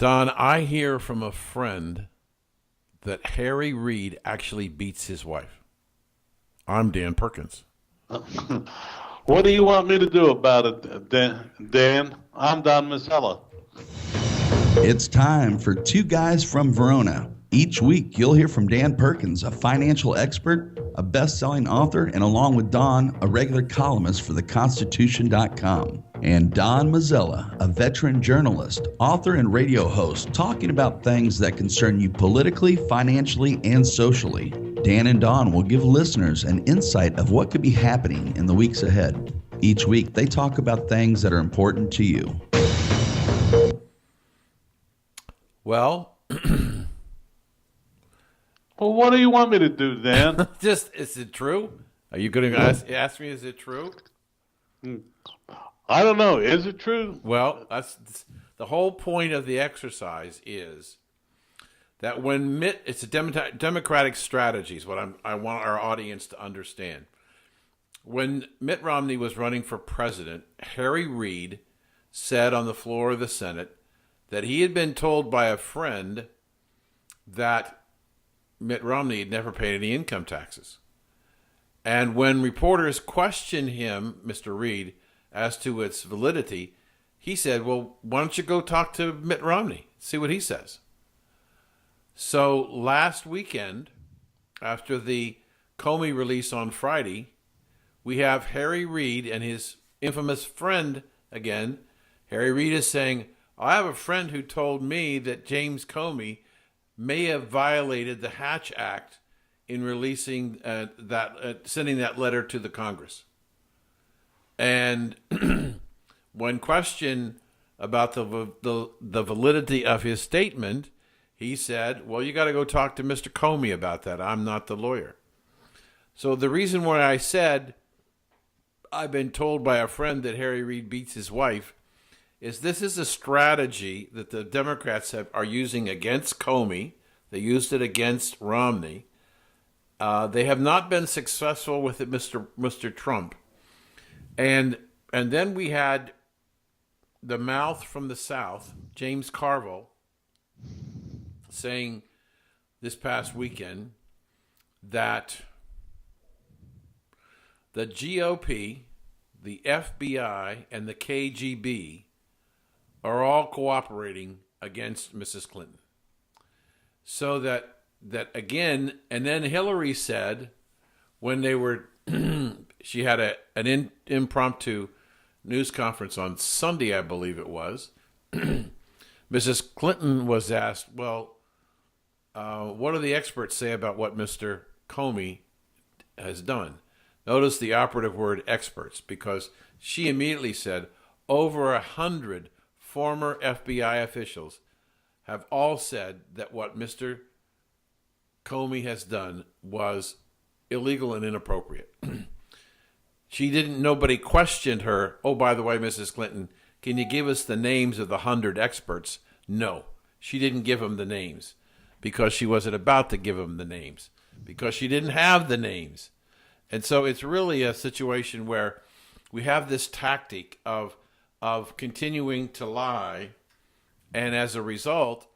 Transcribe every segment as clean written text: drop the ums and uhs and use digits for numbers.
Don, I hear from a friend that Harry Reid actually beats his wife. I'm Dan Perkins. What do you want me to do about it, Dan? I'm Don Mazzella. It's time for Two Guys from Verona. Each week, you'll hear from Dan Perkins, a financial expert, a best-selling author, and along with Don, a regular columnist for theconstitution.com. And Don Mazzella, a veteran journalist, author, and radio host, talking about things that concern you politically, financially, and socially. Dan and Don will give listeners an insight of what could be happening in the weeks ahead. Each week, they talk about things that are important to you. Well, Well, what do you want me to do, Dan? is it true? Are you going to ask me, is it true? I don't know. Is it true? Well, that's the whole point of the exercise is that when it's a democratic strategy is what I want our audience to understand. When Mitt Romney was running for president, Harry Reid said on the floor of the Senate that he had been told by a friend that Mitt Romney had never paid any income taxes. And when reporters questioned him, Mr. Reid, as to its validity, he said, well, why don't you go talk to Mitt Romney, see what he says. So last weekend, after the Comey release on Friday, we have Harry Reid and his infamous friend again. Harry Reid is saying, I have a friend who told me that James Comey may have violated the Hatch Act in releasing sending that letter to the Congress. And when questioned about the validity of his statement, he said, well, you got to go talk to Mr. Comey about that. I'm not the lawyer. So the reason why I said I've been told by a friend that Harry Reid beats his wife is this is a strategy that the Democrats are using against Comey. They used it against Romney. They have not been successful with it, Mr. Trump. And then we had the mouth from the South, James Carville, saying this past weekend that the GOP, the FBI, and the KGB are all cooperating against Mrs. Clinton. So that again, and then Hillary said when they were, she had an impromptu news conference on Sunday, I believe it was. Mrs. Clinton was asked, well, what do the experts say about what Mr. Comey has done? Notice the operative word experts, because she immediately said over 100 former FBI officials have all said that what Mr. Comey has done was illegal and inappropriate. Nobody questioned her. Oh, by the way, Mrs. Clinton, can you give us the names of the 100 experts? No, she didn't give them the names because she wasn't about to give them the names because she didn't have the names. And so it's really a situation where we have this tactic of continuing to lie, and as a result,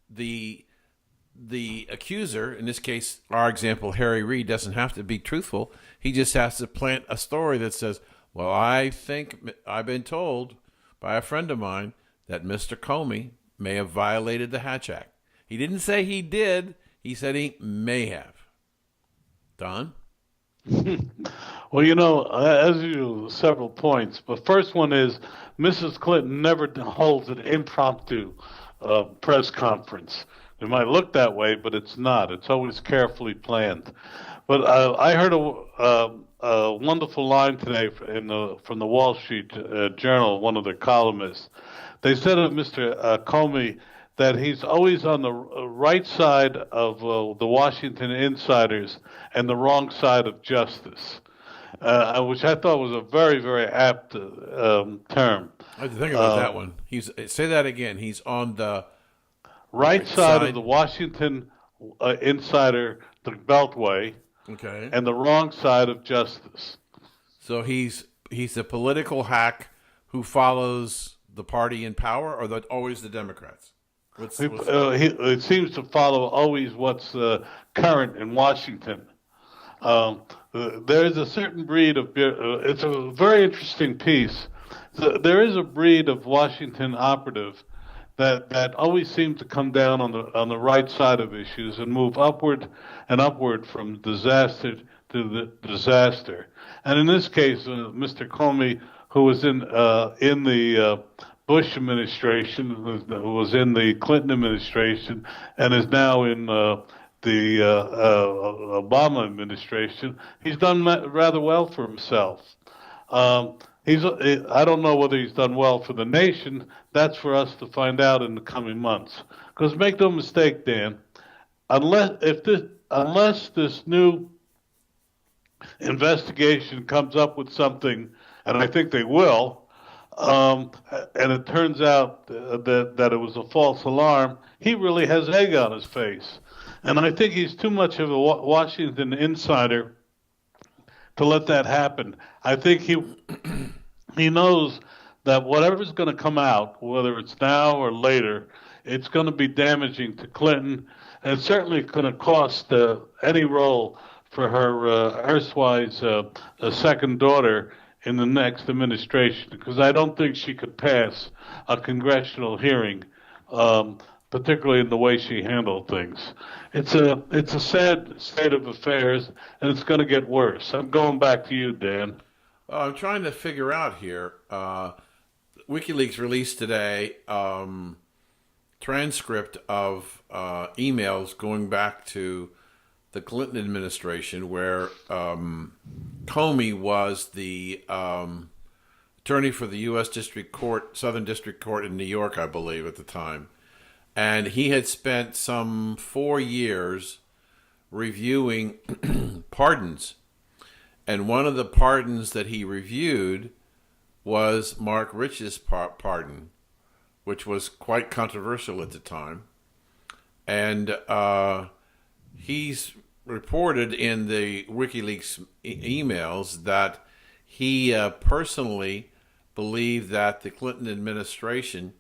the accuser, in this case, our example, Harry Reid, doesn't have to be truthful. He just has to plant a story that says, well, I think I've been told by a friend of mine that Mr. Comey may have violated the Hatch Act. He didn't say he did. He said he may have. Don? Well, as usual, several points. But first one is Mrs. Clinton never holds an impromptu press conference. It might look that way, but it's not. It's always carefully planned. But I heard a wonderful line today from the Wall Street Journal, one of the columnists. They said of Mr. Comey that he's always on the right side of the Washington insiders and the wrong side of justice, which I thought was a very, very apt term. I have to think about that one. Say that again. He's on the right side of the Washington insider, the Beltway, okay, and the wrong side of justice. So he's a political hack who follows the party in power, or always the Democrats? It seems to follow always what's current in Washington. There is a certain breed of it's a very interesting piece. There is a breed of Washington operative that always seems to come down on the right side of issues and move upward and upward from disaster to the disaster. And in this case, Mr. Comey, who was in the Bush administration, who was in the Clinton administration, and is now in the Obama administration, he's done rather well for himself. I don't know whether he's done well for the nation. That's for us to find out in the coming months. Because make no mistake, Dan, unless this new investigation comes up with something, and I think they will, and it turns out that it was a false alarm, he really has egg on his face. And I think he's too much of a Washington insider to let that happen. I think he knows that whatever's going to come out, whether it's now or later, it's going to be damaging to Clinton, and it's certainly going to cost any role for her erstwhile second daughter in the next administration, because I don't think she could pass a congressional hearing, particularly in the way she handled things. It's a sad state of affairs, and it's going to get worse. I'm going back to you, Dan. I'm trying to figure out here. WikiLeaks released today transcript of emails going back to the Clinton administration, where Comey was the attorney for the U.S. District Court, Southern District Court in New York, I believe, at the time. And he had spent some 4 years reviewing pardons. And one of the pardons that he reviewed was Mark Rich's pardon, which was quite controversial at the time. And he's reported in the WikiLeaks emails that he personally believed that the Clinton administration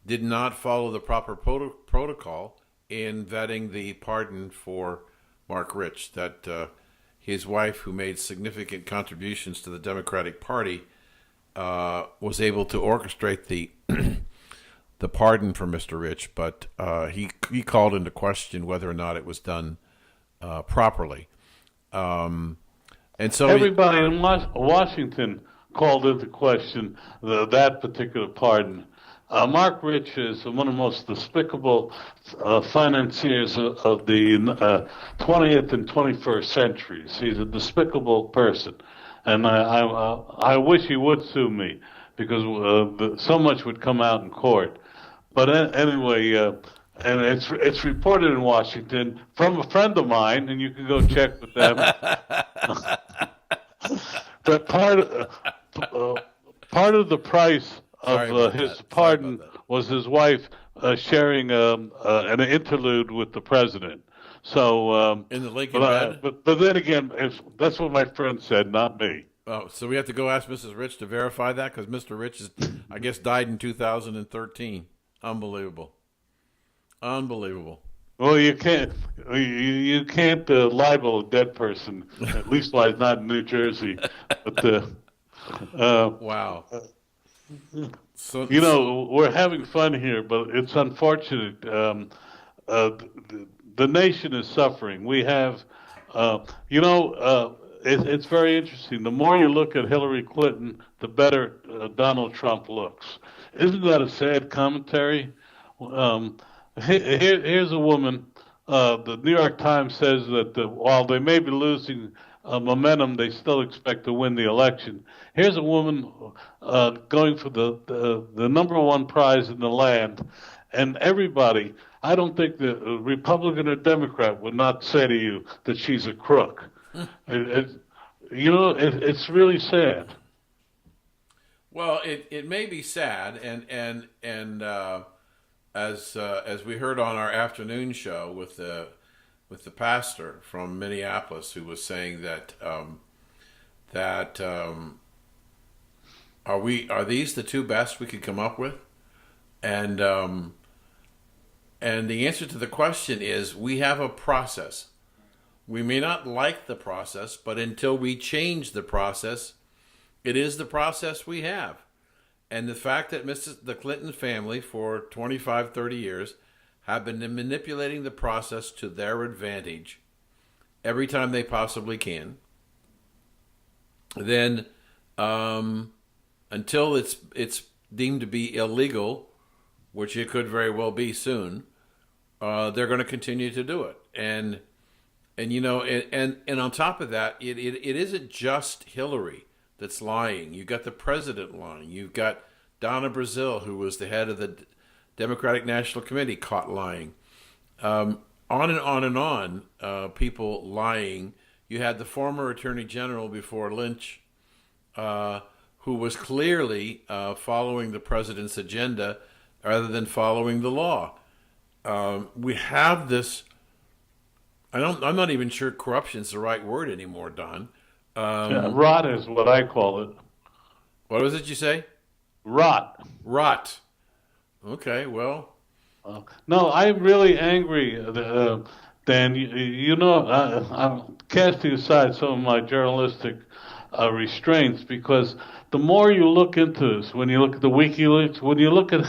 did not follow the proper protocol in vetting the pardon for Mark Rich, that his wife, who made significant contributions to the Democratic Party, was able to orchestrate the the pardon for Mr. Rich, but he called into question whether or not it was done properly. And so everybody in Washington called into question that particular pardon. Mark Rich is one of the most despicable financiers of the 20th and 21st centuries. He's a despicable person, and I wish he would sue me, because so much would come out in court. But anyway, and it's reported in Washington from a friend of mine, and you can go check with them. But part of the price of his pardon was his wife sharing an interlude with the president. So in the Lincoln bed. But then again, that's what my friend said, not me. Oh, so we have to go ask Mrs. Rich to verify that, because Mr. Rich is, I guess, died in 2013. Unbelievable. Well, you can't libel a dead person, at least while he's not in New Jersey. But wow. So we're having fun here, but it's unfortunate. The nation is suffering. We have, it's very interesting. The more you look at Hillary Clinton, the better Donald Trump looks. Isn't that a sad commentary? Here's a woman. The New York Times says that while they may be losing momentum, they still expect to win the election. Here's a woman going for the number one prize in the land, and everybody, I don't think the Republican or Democrat would not say to you that she's a crook. It's really sad. Well, it may be sad, and as we heard on our afternoon show with the pastor from Minneapolis, who was saying that are these the two best we could come up with? And the answer to the question is we have a process. We may not like the process, but until we change the process, it is the process we have. And the fact that the Clinton family for 25, 30 years have been manipulating the process to their advantage every time they possibly can, then until it's deemed to be illegal, which it could very well be soon, they're going to continue to do it. And on top of that, it isn't just Hillary that's lying. You've got the president lying. You've got Donna Brazile, who was the head of the Democratic National Committee, caught lying. On and on and on, people lying. You had the former Attorney General before Lynch, who was clearly following the president's agenda rather than following the law. We have this. I'm not even sure corruption is the right word anymore, Don. Rot is what I call it. What was it you say? Rot. Rot. Okay, well. No, I'm really angry, Dan. I'm casting aside some of my journalistic restraints because the more you look into this, when you look at the WikiLeaks, when you look at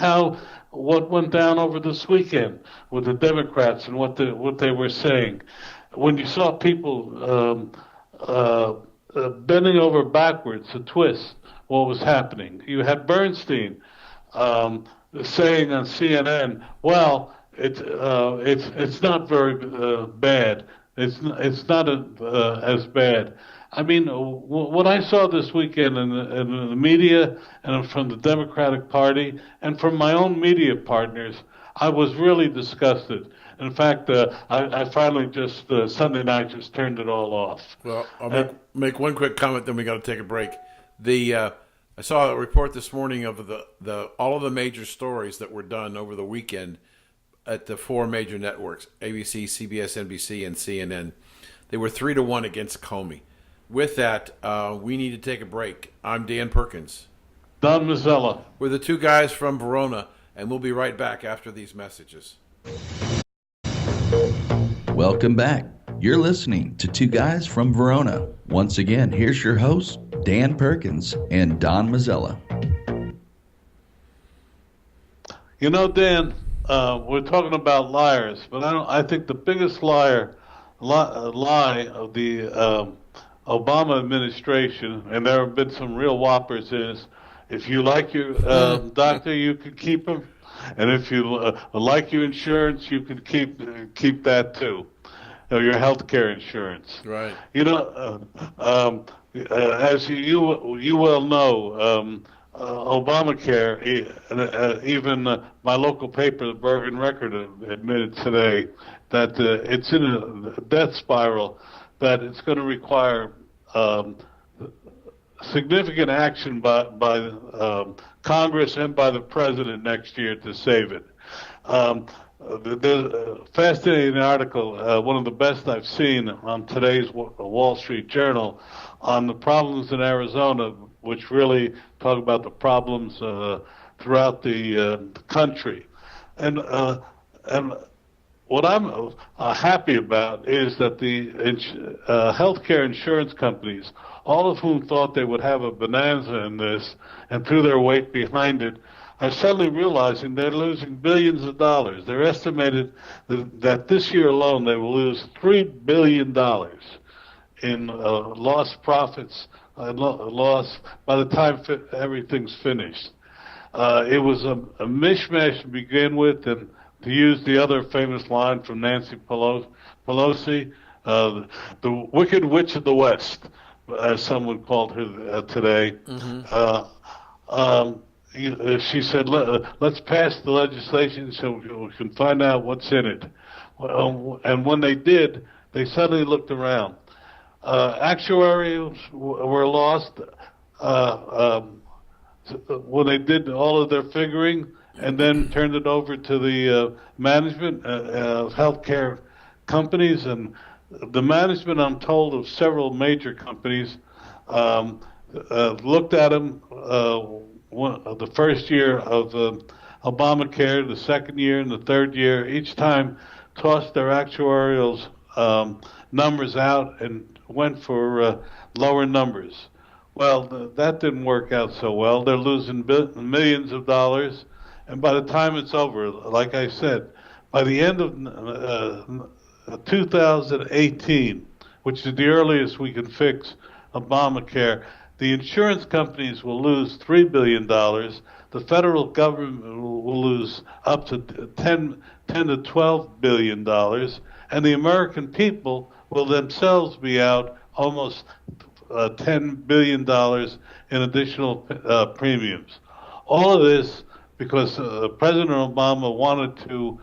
what went down over this weekend with the Democrats and what they were saying, when you saw people bending over backwards to twist what was happening, you had Bernstein saying on CNN, "Well, it's not very bad. It's not as bad." I mean, what I saw this weekend in the media and from the Democratic Party and from my own media partners, I was really disgusted. In fact, I finally just Sunday night just turned it all off. Well, I'll make one quick comment, then we got to take a break. I saw a report this morning of all of the major stories that were done over the weekend at the four major networks: ABC, CBS, NBC, and CNN. They were 3-1 against Comey. With that, we need to take a break. I'm Dan Perkins. Don Mazzella. We're the two guys from Verona, and we'll be right back after these messages. Welcome back. You're listening to Two Guys from Verona. Once again, here's your hosts, Dan Perkins and Don Mazzella. You know, Dan, we're talking about liars, but I think the biggest lie of the Obama administration, and there have been some real whoppers, is if you like your doctor, you can keep him, and if you like your insurance, you can keep that too, your health care insurance. Right. You know, as you well know, Obamacare, even my local paper, the Bergen Record, admitted today that it's in a death spiral, that it's going to require significant action by Congress and by the president next year to save it. There's a fascinating article, one of the best I've seen on today's Wall Street Journal, on the problems in Arizona, which really talk about the problems throughout the country. And what I'm happy about is that the healthcare insurance companies, all of whom thought they would have a bonanza in this and threw their weight behind it, are suddenly realizing they're losing billions of dollars. They're estimated that this year alone they will lose $3 billion in lost profits, loss by the time everything's finished. It was a mishmash to begin with, and to use the other famous line from Nancy Pelosi, the Wicked Witch of the West, as someone called her today. Mm-hmm. She said, let's pass the legislation so we can find out what's in it. And when they did, they suddenly looked around. Actuaries were lost when they did all of their figuring, and then turned it over to the management of healthcare companies. And the management, I'm told, of several major companies looked at them the first year of Obamacare, the second year and the third year, each time tossed their actuarial numbers out and went for lower numbers. Well, that didn't work out so well. They're losing millions of dollars, and by the time it's over, like I said, by the end of 2018, which is the earliest we can fix Obamacare, the insurance companies will lose $3 billion. The federal government will lose up to 10 to $12 billion, and the American people will themselves be out almost $10 billion in additional premiums. All of this because President Obama wanted to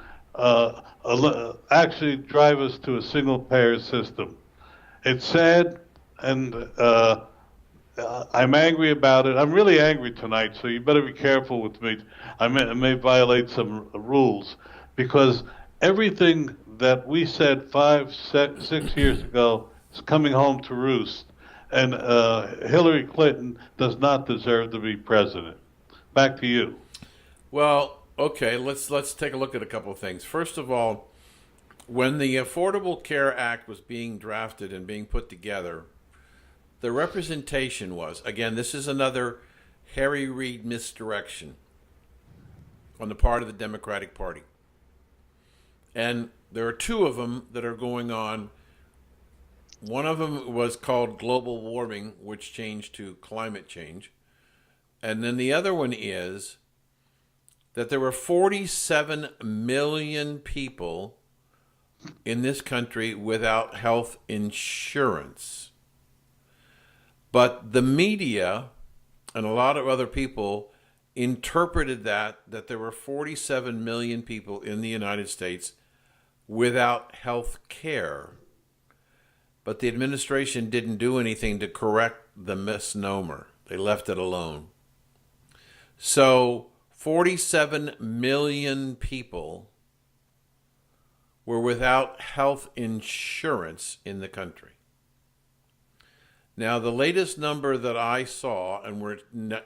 actually drive us to a single-payer system. It's sad, and I'm angry about it. I'm really angry tonight, so you better be careful with me. I may violate some rules, because everything that we said 6 years ago is coming home to roost, and Hillary Clinton does not deserve to be president. Back to you. Well, okay, let's take a look at a couple of things. First of all, when the Affordable Care Act was being drafted and being put together, the representation was, again, this is another Harry Reid misdirection on the part of the Democratic Party. And there are two of them that are going on. One of them was called global warming, which changed to climate change. And then the other one is that there were 47 million people in this country without health insurance. But the media and a lot of other people interpreted that there were 47 million people in the United States without health care. But the administration didn't do anything to correct the misnomer. They left it alone. So 47 million people were without health insurance in the country. Now, the latest number that I saw, and we're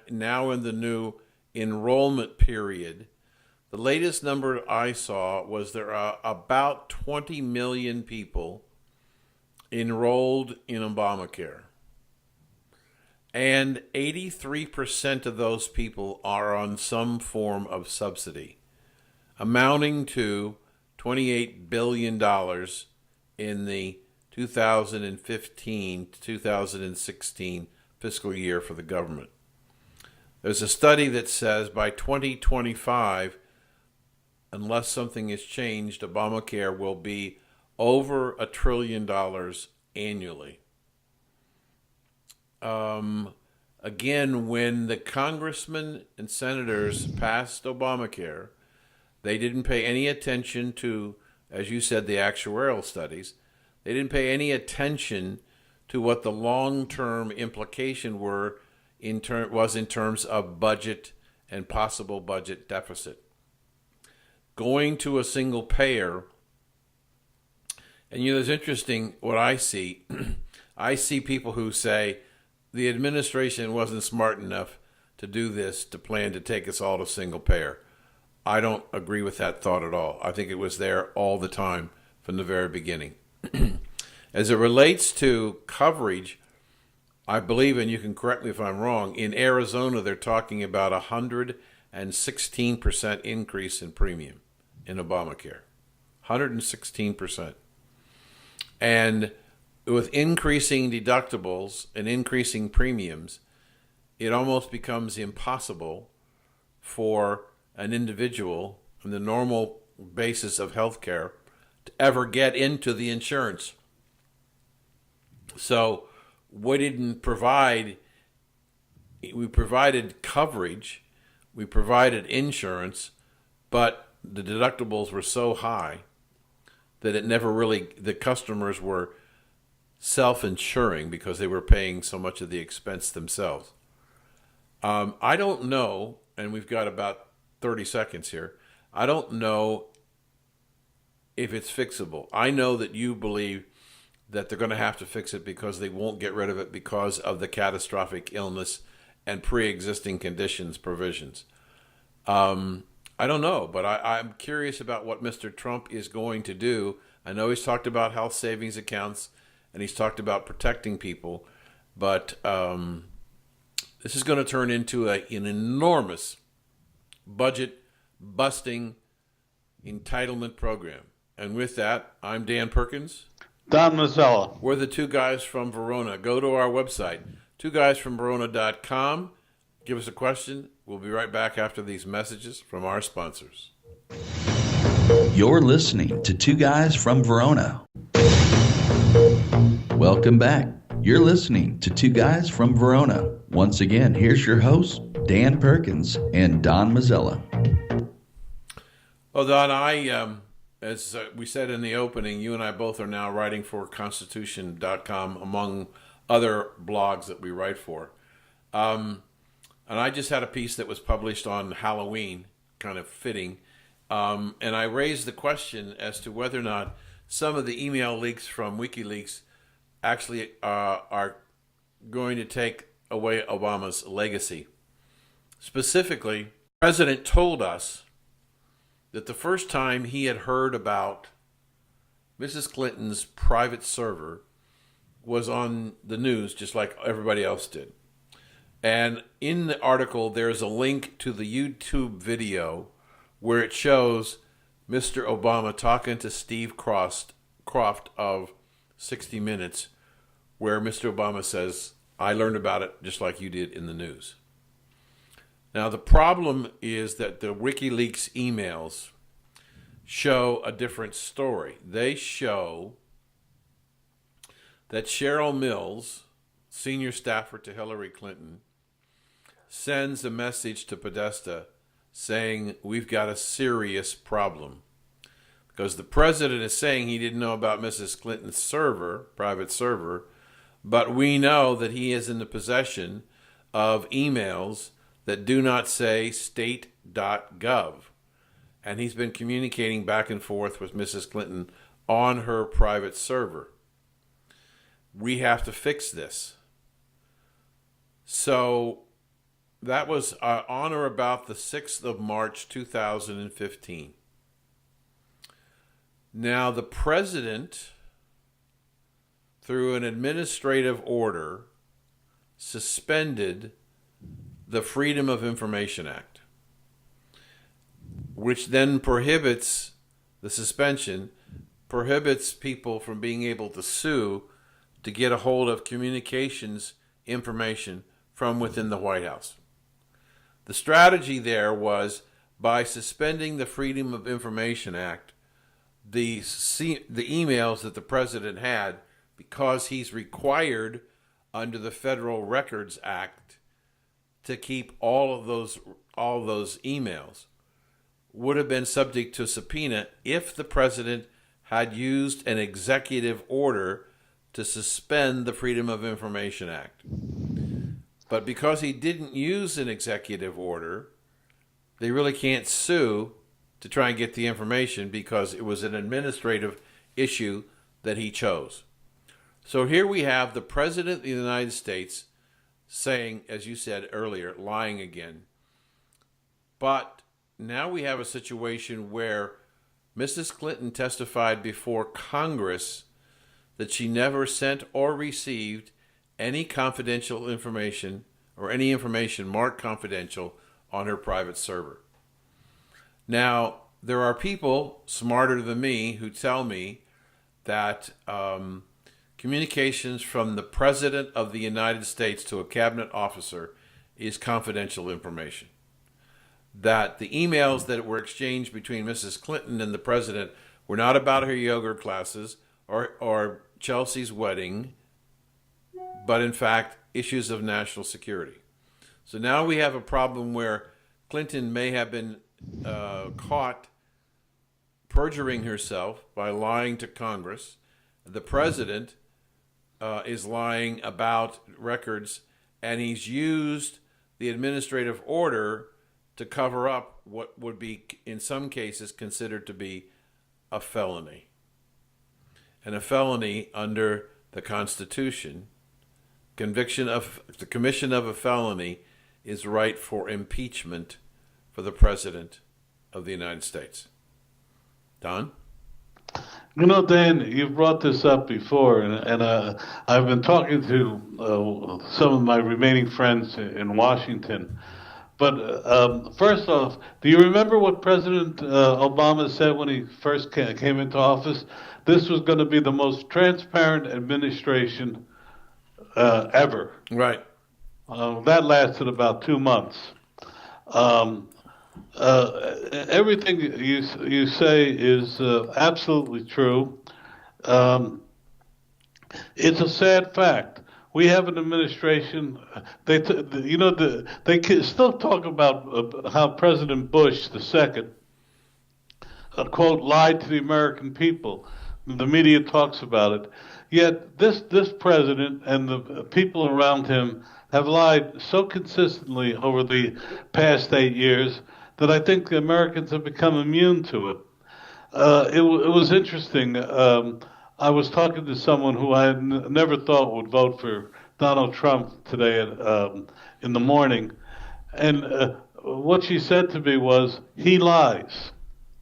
now in the new enrollment period, the latest number I saw was there are about 20 million people enrolled in Obamacare. And 83% of those people are on some form of subsidy, amounting to $28 billion in the 2015 to 2016 fiscal year for the government. There's a study that says by 2025, unless something is changed, Obamacare will be over $1 trillion annually. Again, when the congressmen and senators passed Obamacare, they didn't pay any attention to, as you said, the actuarial studies. They didn't pay any attention to what the long-term implication was in terms of budget and possible budget deficit. Going to a single payer, and it's interesting what I see. I see people who say the administration wasn't smart enough to do this, to plan to take us all to single payer. I don't agree with that thought at all. I think it was there all the time from the very beginning. As it relates to coverage, I believe, and you can correct me if I'm wrong, in Arizona they're talking about 116% increase in premium in Obamacare. 116%. And with increasing deductibles and increasing premiums, it almost becomes impossible for an individual on the normal basis of health care to ever get into the insurance. So we provided coverage, we provided insurance, but the deductibles were so high that the customers were self-insuring because they were paying so much of the expense themselves. I don't know, and we've got about 30 seconds here, I don't know if it's fixable. I know that you believe that they're going to have to fix it because they won't get rid of it because of the catastrophic illness and pre-existing conditions provisions. I don't know, but I'm curious about what Mr. Trump is going to do. I know he's talked about health savings accounts and he's talked about protecting people, but this is going to turn into an enormous budget busting entitlement program. And with that, I'm Dan Perkins. Don Mazzella. We're the two guys from Verona. Go to our website, twoguysfromverona.com. Give us a question. We'll be right back after these messages from our sponsors. You're listening to Two Guys from Verona. Welcome back. You're listening to Two Guys from Verona. Once again, here's your hosts, Dan Perkins and Don Mazzella. Well, Don, as we said in the opening, you and I both are now writing for Constitution.com, among other blogs that we write for. And I just had a piece that was published on Halloween, kind of fitting. And I raised the question as to whether or not some of the email leaks from WikiLeaks actually are going to take away Obama's legacy. Specifically, the president told us that the first time he had heard about Mrs. Clinton's private server was on the news, just like everybody else did. And in the article, there's a link to the YouTube video where it shows Mr. Obama talking to Steve Croft of 60 Minutes, where Mr. Obama says, I learned about it just like you did in the news. Now, the problem is that the WikiLeaks emails show a different story. They show that Cheryl Mills, senior staffer to Hillary Clinton, sends a message to Podesta saying, we've got a serious problem. Because the president is saying he didn't know about Mrs. Clinton's server, private server, but we know that he is in the possession of emails that do not say state.gov. And he's been communicating back and forth with Mrs. Clinton on her private server. We have to fix this. So that was on or about the 6th of March, 2015. Now, the president, through an administrative order, suspended the Freedom of Information Act, which then prohibits, the suspension prohibits people from being able to sue to get a hold of communications information from within the White House. The strategy there was, by suspending the Freedom of Information Act, the emails that the president had, because he's required under the Federal Records Act to keep all of those emails, would have been subject to subpoena if the president had used an executive order to suspend the Freedom of Information Act. But because he didn't use an executive order, they really can't sue to try and get the information because it was an administrative issue that he chose. So here we have the President of the United States saying, as you said earlier, lying again. But now we have a situation where Mrs. Clinton testified before Congress that she never sent or received any confidential information or any information marked confidential on her private server. Now, there are people smarter than me who tell me that communications from the President of the United States to a cabinet officer is confidential information. That the emails that were exchanged between Mrs. Clinton and the President were not about her yoga classes or Chelsea's wedding, but in fact, issues of national security. So now we have a problem where Clinton may have been caught perjuring herself by lying to Congress. The president is lying about records, and he's used the administrative order to cover up what would be, in some cases, considered to be a felony. And a felony under the Constitution, the commission of a felony is right for impeachment for the president of the United States. Don? You know, Dan, you've brought this up before, and I've been talking to some of my remaining friends in Washington. But first off, do you remember what President Obama said when he first came into office? This was going to be the most transparent administration ever. Right. That lasted about 2 months. Um, Everything you say is absolutely true. Um, it's a sad fact. We have an administration. They can still talk about how President Bush II, quote, lied to the American people. The media talks about it. Yet this president and the people around him have lied so consistently over the past 8 years that I think the Americans have become immune to it. It was interesting. I was talking to someone who I had never thought would vote for Donald Trump today in the morning, and what she said to me was, "He lies.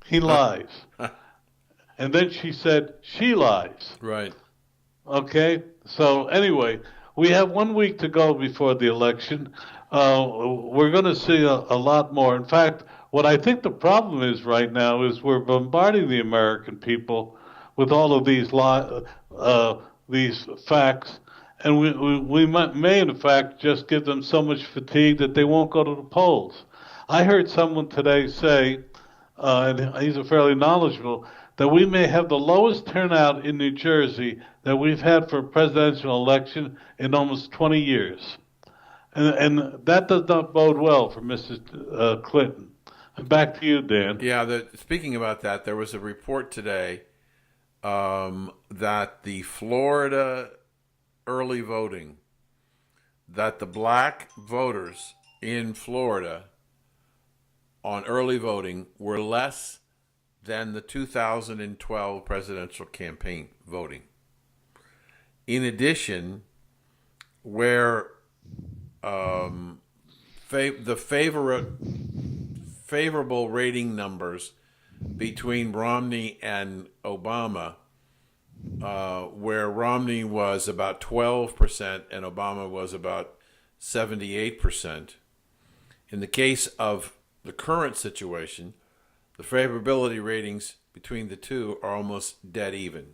He lies." And then she said, "She lies." Right. Okay, so anyway, we have 1 week to go before the election. We're going to see a lot more. In fact, what I think the problem is right now is we're bombarding the American people with all of these facts, and we may in fact just give them so much fatigue that they won't go to the polls. I heard someone today say, and he's a fairly knowledgeable, that we may have the lowest turnout in New Jersey that we've had for a presidential election in almost 20 years. And that does not bode well for Mrs. Clinton. And back to you, Dan. Yeah, speaking about that, there was a report today that the Florida early voting, that the black voters in Florida on early voting were less than the 2012 presidential campaign voting. In addition, where the favorable rating numbers between Romney and Obama, where Romney was about 12% and Obama was about 78%. In the case of the current situation, the favorability ratings between the two are almost dead even.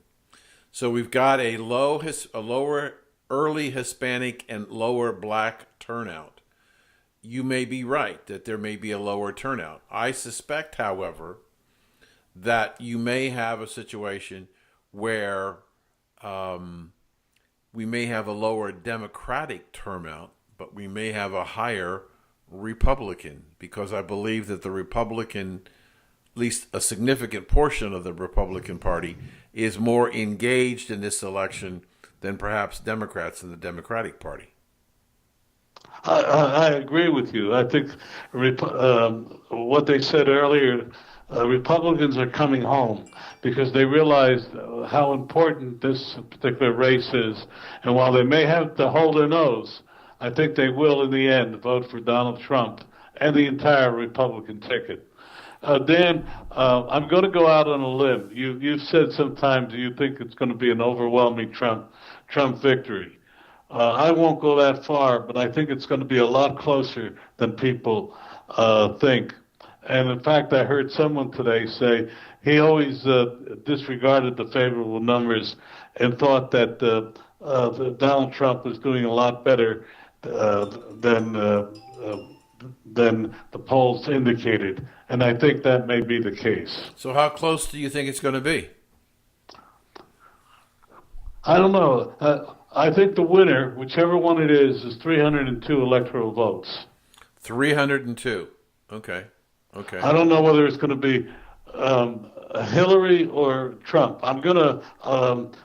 So we've got a lower early Hispanic and lower black turnout. You may be right that there may be a lower turnout. I suspect, however, that you may have a situation where we may have a lower Democratic turnout, but we may have a higher Republican, because I believe that the Republican, at least a significant portion of the Republican Party, is more engaged in this election than perhaps Democrats in the Democratic Party. I agree with you. I think what they said earlier, Republicans are coming home because they realize how important this particular race is. And while they may have to hold their nose, I think they will, in the end, vote for Donald Trump and the entire Republican ticket. Dan, I'm going to go out on a limb. You've said sometimes you think it's going to be an overwhelming Trump victory. I won't go that far, but I think it's going to be a lot closer than people think. And in fact, I heard someone today say he always disregarded the favorable numbers and thought that Donald Trump was doing a lot better than the polls indicated. And I think that may be the case. So how close do you think it's going to be? I don't know. I think the winner, whichever one it is 302 electoral votes. 302. Okay. I don't know whether it's going to be Hillary or Trump. I'm going to,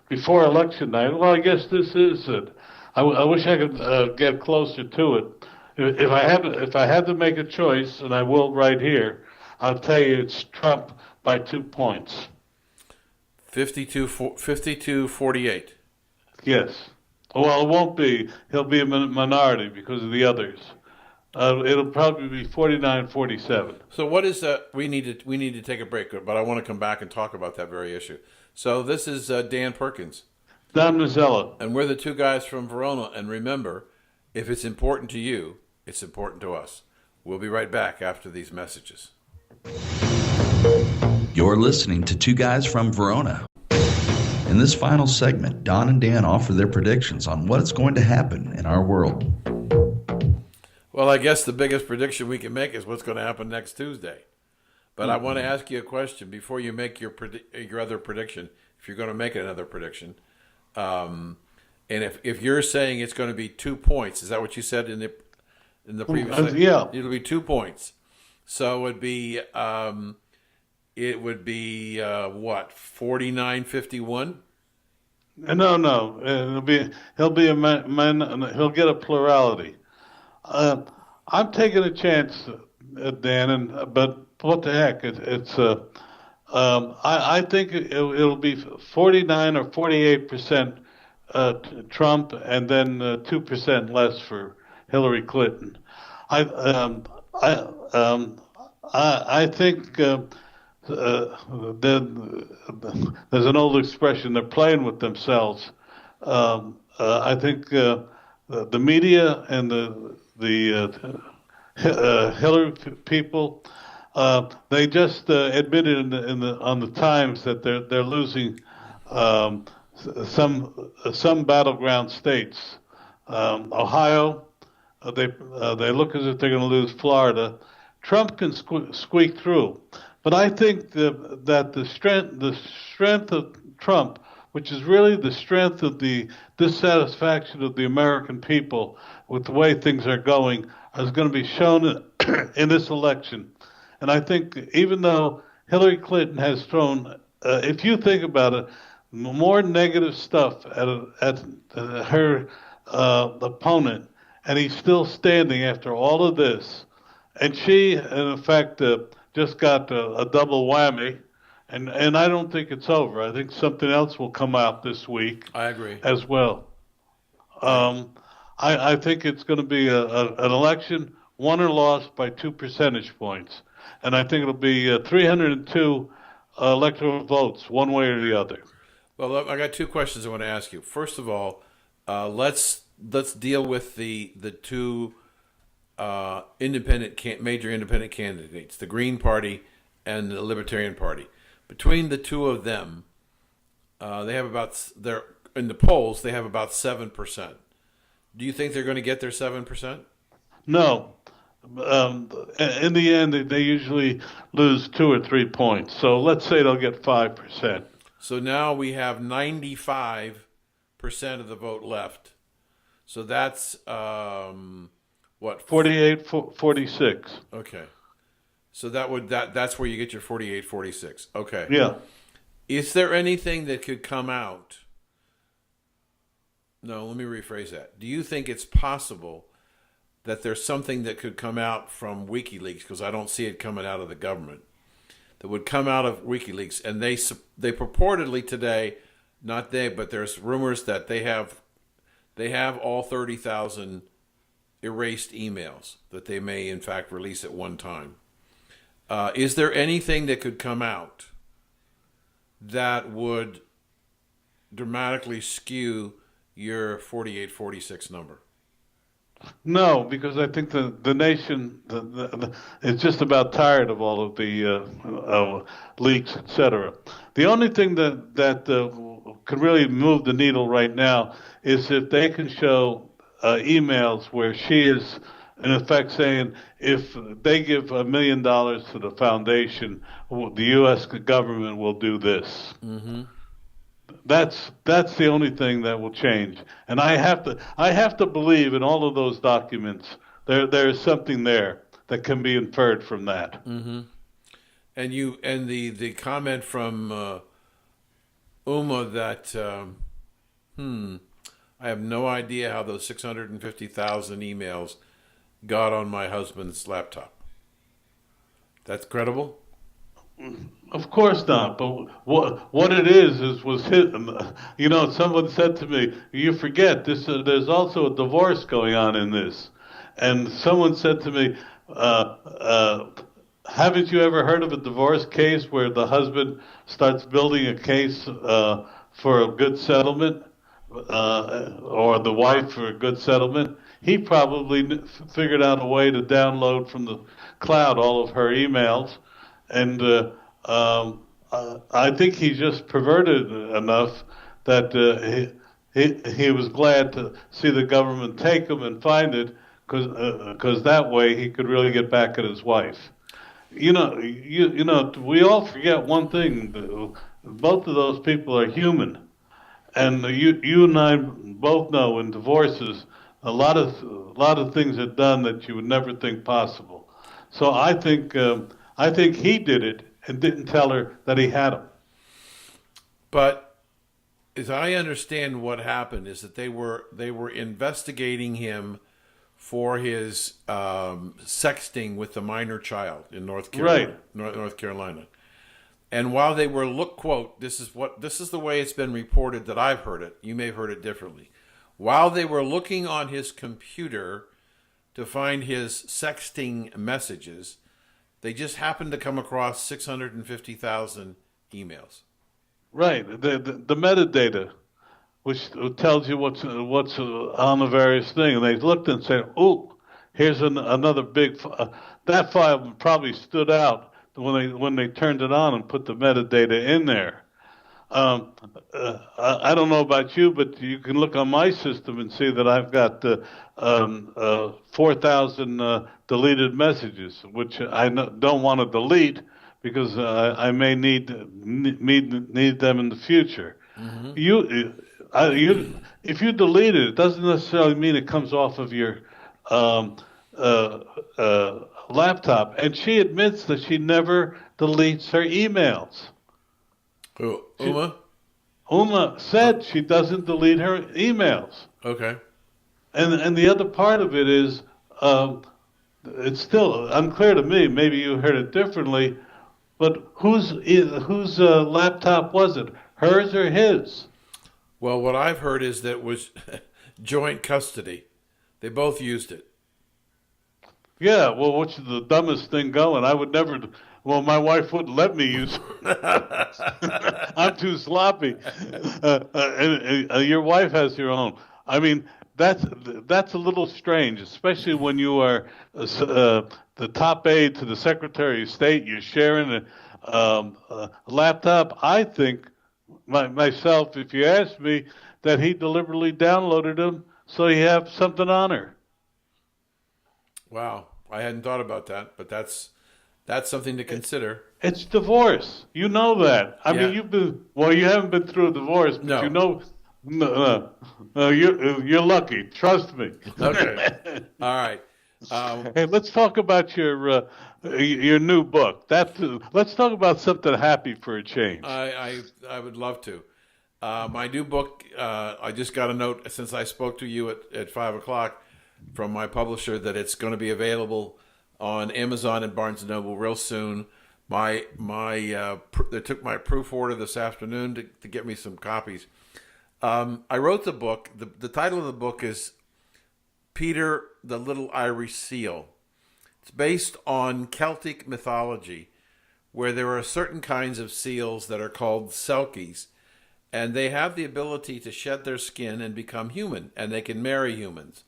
before election night, well, I guess this is it. I wish I could get closer to it. If I had to make a choice, and I will right here, I'll tell you it's Trump by 2 points. 52-48. Yes. Well, it won't be. He'll be a minority because of the others. It'll probably be 49-47. So what is that? We need to take a break, but I want to come back and talk about that very issue. So this is Dan Perkins, Don Mazzella. and we're the two guys from Verona. And remember, if it's important to you, it's important to us. We'll be right back after these messages. You're listening to Two Guys from Verona. In this final segment, Don and Dan offer their predictions on what is going to happen in our world. Well, I guess the biggest prediction we can make is what's going to happen next Tuesday. But I want to ask you a question before you make your other prediction, if you're going to make another prediction. And if you're saying it's going to be 2 points, is that what you said in the previous? Yeah. It'll be 2 points. So it would be what, 49-51? No. He'll get a plurality. I'm taking a chance, Dan, but what the heck? I think it'll be 49 or 48% Trump, and then 2% less for Hillary Clinton. I think there's an old expression: they're playing with themselves. I think the media and the Hillary people, they just admitted on the Times that they're losing some battleground states. Ohio, they look as if they're going to lose Florida. Trump can squeak through, but I think that the strength of Trump, which is really the strength of the dissatisfaction of the American people with the way things are going, is going to be shown in this election. And I think even though Hillary Clinton has thrown, if you think about it, more negative stuff at her opponent, and he's still standing after all of this. And she, in effect, just got a double whammy. And I don't think it's over. I think something else will come out this week. I agree. As well. I think it's going to be an election won or lost by 2 percentage points. And I think it'll be 302 electoral votes, one way or the other. Well, I got 2 questions I want to ask you. First of all, let's deal with the 2 major independent candidates, the Green Party and the Libertarian Party. Between the 2 of them, they're in the polls. They have about 7%. Do you think they're going to get their 7%? No. In the end, they usually lose 2 or 3 points. So let's say they'll get 5%. So now we have 95% of the vote left. So that's what? 48, 46. Okay. So that's where you get your 48, 46. Okay. Yeah. Is there anything that could come out? No, let me rephrase that. Do you think it's possible that there's something that could come out from WikiLeaks, because I don't see it coming out of the government, that would come out of WikiLeaks, and they purportedly today, not they, but there's rumors that they have all 30,000 erased emails that they may in fact release at one time. Is there anything that could come out that would dramatically skew your 48, 46 number? No, because I think the nation is just about tired of all of the leaks, etc. The only thing that could really move the needle right now is if they can show emails where she is, in effect, saying if they give $1 million to the foundation, the U.S. government will do this. Mm-hmm. That's the only thing that will change, and I have to believe in all of those documents. There is something there that can be inferred from that. Mm-hmm. And the comment from Uma that I have no idea how those 650,000 emails got on my husband's laptop. That's credible? Of course not. But what it is was his. You know, someone said to me, "You forget this. There's also a divorce going on in this," And someone said to me, haven't you ever heard of a divorce case where the husband starts building a case for a good settlement, or the wife for a good settlement? He probably figured out a way to download from the cloud all of her emails, and I think he's just perverted enough that he was glad to see the government take him and find it, because that way he could really get back at his wife. We all forget one thing. Both of those people are human, and you and I both know in divorces, a lot of things are done that you would never think possible. So I think he did it and didn't tell her that he had them. But as I understand, what happened is that they were investigating him for his sexting with the minor child in North Carolina. Right. North Carolina. And while they were quote, this is the way it's been reported that I've heard it. You may have heard it differently. While they were looking on his computer to find his sexting messages, they just happened to come across 650,000 emails. Right. The metadata, which tells you what's on the various thing, and they looked and said, "Oh, here's another big." That file probably stood out when they turned it on and put the metadata in there. I don't know about you, but you can look on my system and see that I've got 4,000 deleted messages, which I don't want to delete because I may need them in the future. Mm-hmm. If you delete it, it doesn't necessarily mean it comes off of your um, uh, laptop. And she admits that she never deletes her emails. Who? Uma? Uma said she doesn't delete her emails. Okay. And the other part of it is, it's still unclear to me. Maybe you heard it differently, but whose laptop was it? Hers or his? Well, what I've heard is that it was joint custody. They both used it. Yeah. Well, which is the dumbest thing going? I would never. Well, my wife wouldn't let me use it. I'm too sloppy. And your wife has your own. I mean, that's a little strange, especially when you are the top aide to the Secretary of State. You're sharing a laptop. I think myself, if you ask me, that he deliberately downloaded them so he have something on her. Wow, I hadn't thought about that, but that's something to consider. It's divorce. You know that. I Yeah. mean, you haven't been through a divorce, but No. you know, you're lucky. Trust me. Okay. All right. Hey, let's talk about your new book. Let's talk about something happy for a change. I would love to. My new book. I just got a note since I spoke to you at 5:00 from my publisher that it's going to be available on Amazon and Barnes and Noble real soon. They took my proof order this afternoon to get me some copies. I wrote the book. The title of the book is Peter the Little Irish Seal. It's based on Celtic mythology, where there are certain kinds of seals that are called selkies, and they have the ability to shed their skin and become human, and they can marry humans.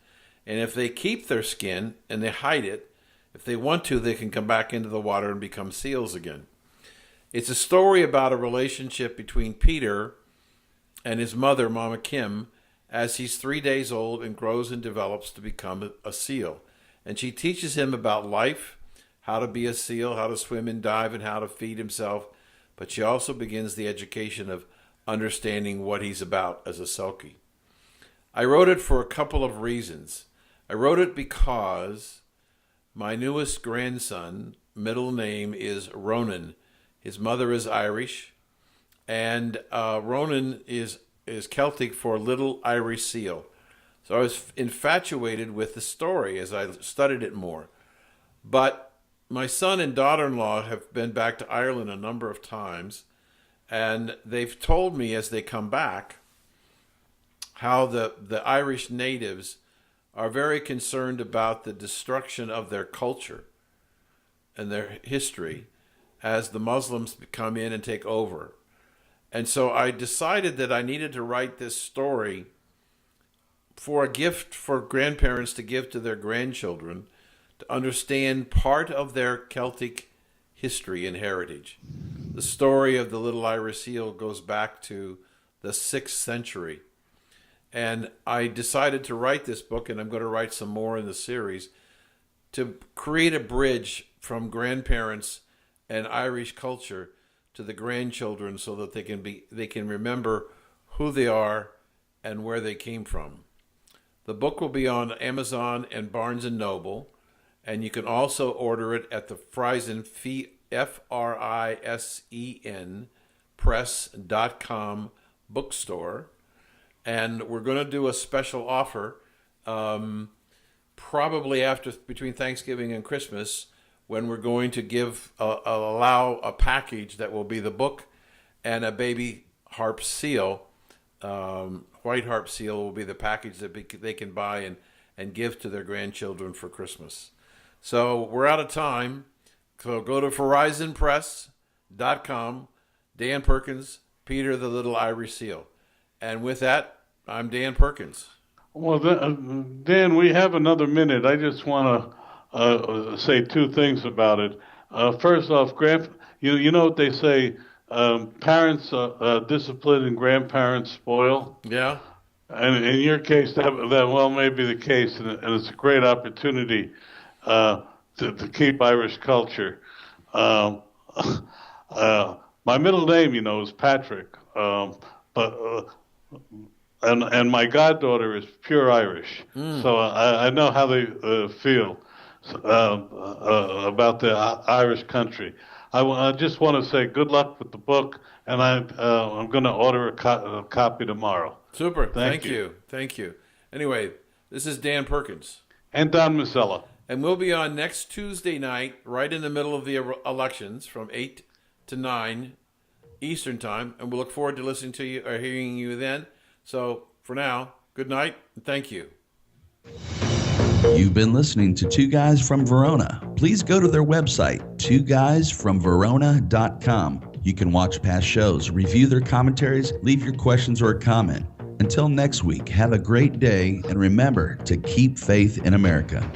And if they keep their skin and they hide it, if they want to, they can come back into the water and become seals again. It's a story about a relationship between Peter and his mother, Mama Kim, as he's 3 days old and grows and develops to become a seal. And she teaches him about life, how to be a seal, how to swim and dive, and how to feed himself. But she also begins the education of understanding what he's about as a selkie. I wrote it for a couple of reasons. I wrote it because my newest grandson, middle name is Ronan. His mother is Irish, and Ronan is Celtic for little Irish seal. So I was infatuated with the story as I studied it more. But my son and daughter-in-law have been back to Ireland a number of times, and they've told me as they come back how the Irish natives are very concerned about the destruction of their culture and their history as the Muslims come in and take over. And so I decided that I needed to write this story for a gift for grandparents to give to their grandchildren to understand part of their Celtic history and heritage. The story of the little Irish seal goes back to the 6th century. And I decided to write this book, and I'm going to write some more in the series, to create a bridge from grandparents and Irish culture to the grandchildren so that they can remember who they are and where they came from. The book will be on Amazon and Barnes & Noble, and you can also order it at the Friesen, Frisen, press.com bookstore. And we're going to do a special offer probably between Thanksgiving and Christmas, when we're going to allow a package that will be the book and a baby harp seal. White harp seal will be the package that they can buy and give to their grandchildren for Christmas. So we're out of time. So go to FrisenPress.com, Dan Perkins, Peter the Little Irish Seal. And with that, I'm Dan Perkins. Well, Dan, we have another minute. I just want to say two things about it. First off, you know what they say, parents discipline and grandparents spoil. Yeah. And in your case, that well may be the case, and it's a great opportunity to keep Irish culture. My middle name, is Patrick, and my goddaughter is pure Irish, so I know how they feel about the Irish country. I just want to say good luck with the book, and I'm going to order a copy tomorrow. Super. Thank you. Thank you. Anyway, this is Dan Perkins. And Don Mazzella. And we'll be on next Tuesday night, right in the middle of the elections, from 8 to 9 Eastern Time. And we'll look forward to listening to you or hearing you then. So for now, good night and thank you. You've been listening to Two Guys from Verona. Please go to their website, twoguysfromverona.com. You can watch past shows, review their commentaries, leave your questions or a comment. Until next week, have a great day, and remember to keep faith in America.